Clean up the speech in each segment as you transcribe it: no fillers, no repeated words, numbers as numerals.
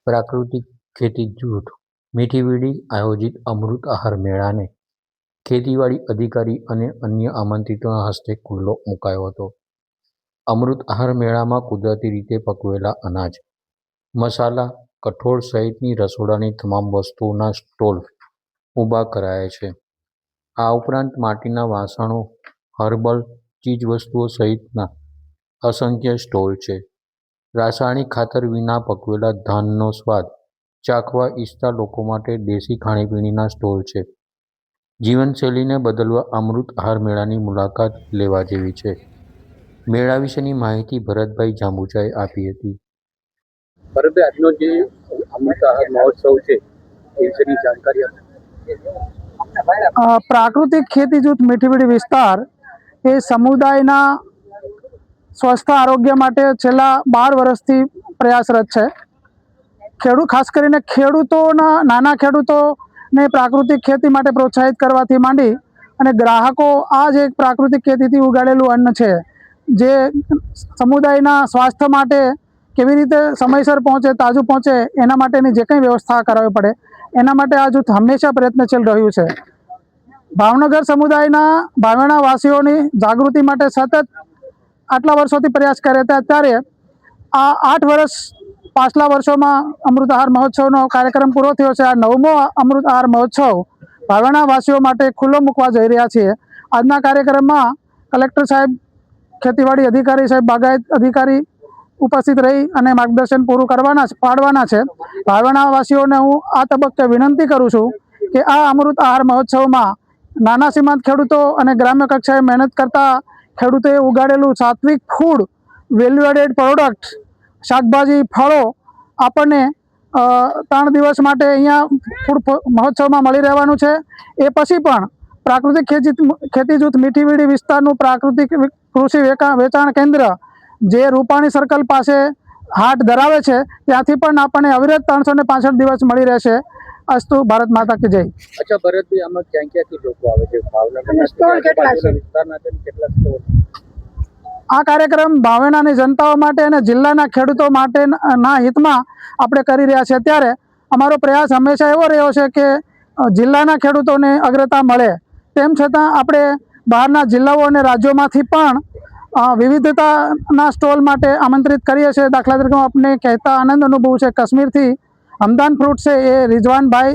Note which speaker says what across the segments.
Speaker 1: પ્રાકૃતિક ખેતી જૂથ મીઠી વીડી આયોજિત અમૃત આહાર મેળાને ખેતીવાડી અધિકારી અને અન્ય આમંત્રિતોના હસ્તે ખુલ્લો મુકાયો હતો. અમૃત આહાર મેળામાં કુદરતી રીતે પકવેલા અનાજ, મસાલા, કઠોળ સહિતની રસોડાની તમામ વસ્તુઓના સ્ટોલ ઊભા કરાયા છે. આ ઉપરાંત માટીના વાસણો, હર્બલ ચીજવસ્તુઓ સહિતના અસંખ્ય સ્ટોલ છે. રાસાયણિક ખાતર વિના પકવેલા ધાનનો સ્વાદ ચાખવા ઈચ્છતા લોકો માટે દેશી ખાણીપીણીના સ્ટોલ છે. જીવનશૈલીને બદલવા અમૃત આહાર મેળાની મુલાકાત લેવા જેવી છે. મેળા વિશેની માહિતી ભરતભાઈ જાંબુચાએ આપી હતી.
Speaker 2: ભરતભાઈ, આજનો જે અમૃત આહાર મહોત્સવ છે એ વિશેની જાણકારી આપો.
Speaker 3: પ્રાકૃતિક ખેતી જૂથ મીઠી વીડી વિસ્તાર એ સમુદાયના સ્વસ્થ આરોગ્ય માટે છેલ્લા 12 વર્ષથી પ્રયાસરત છે. ખાસ કરીને નાના ખેડૂતોને પ્રાકૃતિક ખેતી માટે પ્રોત્સાહિત કરવાથી માંડી અને ગ્રાહકો આ જે પ્રાકૃતિક ખેતીથી ઉગાડેલું અન્ન છે જે સમુદાયના સ્વાસ્થ્ય માટે કેવી રીતે સમયસર પહોંચે, તાજું પહોંચે, એના માટેની જે કંઈ વ્યવસ્થા કરાવવી પડે એના માટે આ જૂથ હંમેશા પ્રયત્નશીલ રહ્યું છે. ભાવનગર સમુદાયના ભાવેણા વાસીઓની જાગૃતિ માટે સતત આટલા વર્ષોથી પ્રયાસ કરે હતા. ત્યારે આ 8 વર્ષ પાછલા વર્ષોમાં અમૃત આહાર મહોત્સવનો કાર્યક્રમ પૂરો થયો છે. આ 9મો અમૃત આહાર મહોત્સવ ભાવેણા વાસીઓ માટે ખુલ્લો મૂકવા જઈ રહ્યા છીએ. આજના કાર્યક્રમમાં કલેક્ટર સાહેબ, ખેતીવાડી અધિકારી સાહેબ, બાગાયત અધિકારી ઉપસ્થિત રહી અને માર્ગદર્શન પૂરું પાડવાના છે. ભાવેણા વાસીઓને હું આ તબક્કે વિનંતી કરું છું કે આ અમૃત આહાર મહોત્સવમાં નાના સીમાંત ખેડૂતો અને ગ્રામ્ય કક્ષાએ મહેનત કરતા ખેડૂતોએ ઉગાડેલું સાત્વિક ફૂડ, વેલ્યુ એડેડ પ્રોડક્ટ, શાકભાજી, ફળો આપણને 3 દિવસ માટે અહીંયા ફૂડ મહોત્સવમાં મળી રહેવાનું છે. એ પછી પણ પ્રાકૃતિક ખેતી જૂથ મીઠી વીડી વિસ્તારનું પ્રાકૃતિક કૃષિ વેચાણ કેન્દ્ર જે રૂપાણી સર્કલ પાસે હાટ ધરાવે છે ત્યાંથી પણ આપણને અવિરત 365 દિવસ મળી રહેશે. અસ્તુ. ભારત માતા કી જય.
Speaker 2: અચ્છા ભરતભાઈ, આમાં ક્યાંથી લોકો આવે છે? ભાવનગરના વિસ્તારના કેટલા સ્ટોલ?
Speaker 3: આ કાર્યક્રમ ભાવેણાની જનતાઓ માટે અને જિલ્લાના ખેડૂતો માટેના હિતમાં આપણે કરી રહ્યા છીએ. ત્યારે અમારો પ્રયાસ હંમેશા એવો રહ્યો છે કે જિલ્લાના ખેડૂતોને અગ્રતા મળે. તેમ છતાં આપણે બહારના જિલ્લાઓ અને રાજ્યોમાંથી પણ વિવિધતાના સ્ટોલ માટે આમંત્રિત કરીએ છીએ. દાખલા તરીકે આપણે કહેતા આનંદ અનુભવ છે, કાશ્મીરથી હમદાન ફ્રૂટ છે એ રિઝવાનભાઈ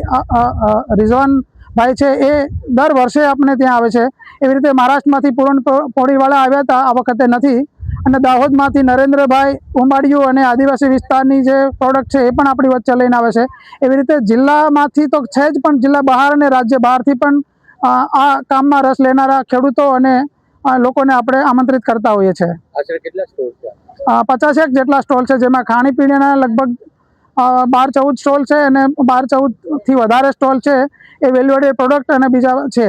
Speaker 3: છે એ દર વર્ષે આપણે ત્યાં આવે છે. એવી રીતે મહારાષ્ટ્રમાંથી પૂરણપોળીવાળા આવ્યા હતા, આ વખતે નથી. અને દાહોદમાંથી નરેન્દ્રભાઈ ઉંબાડિયું અને આદિવાસી વિસ્તારની જે પ્રોડક્ટ છે એ પણ આપણી વચ્ચે લઈને આવે છે. એવી રીતે જિલ્લામાંથી તો છે જ, પણ જિલ્લા બહાર અને રાજ્ય બહારથી પણ આ કામમાં રસ લેનારા ખેડૂતો અને લોકોને આપણે આમંત્રિત કરતા હોઈએ છીએ.
Speaker 2: આશરે કેટલા સ્ટોલ છે?
Speaker 3: 50 જેટલા સ્ટોલ છે, જેમાં ખાણીપીણીના લગભગ 12-14 સ્ટોલ છે અને 12-14થી વધારે સ્ટોલ છે એ વેલ્યુ એડેડ પ્રોડક્ટ અને બીજા છે.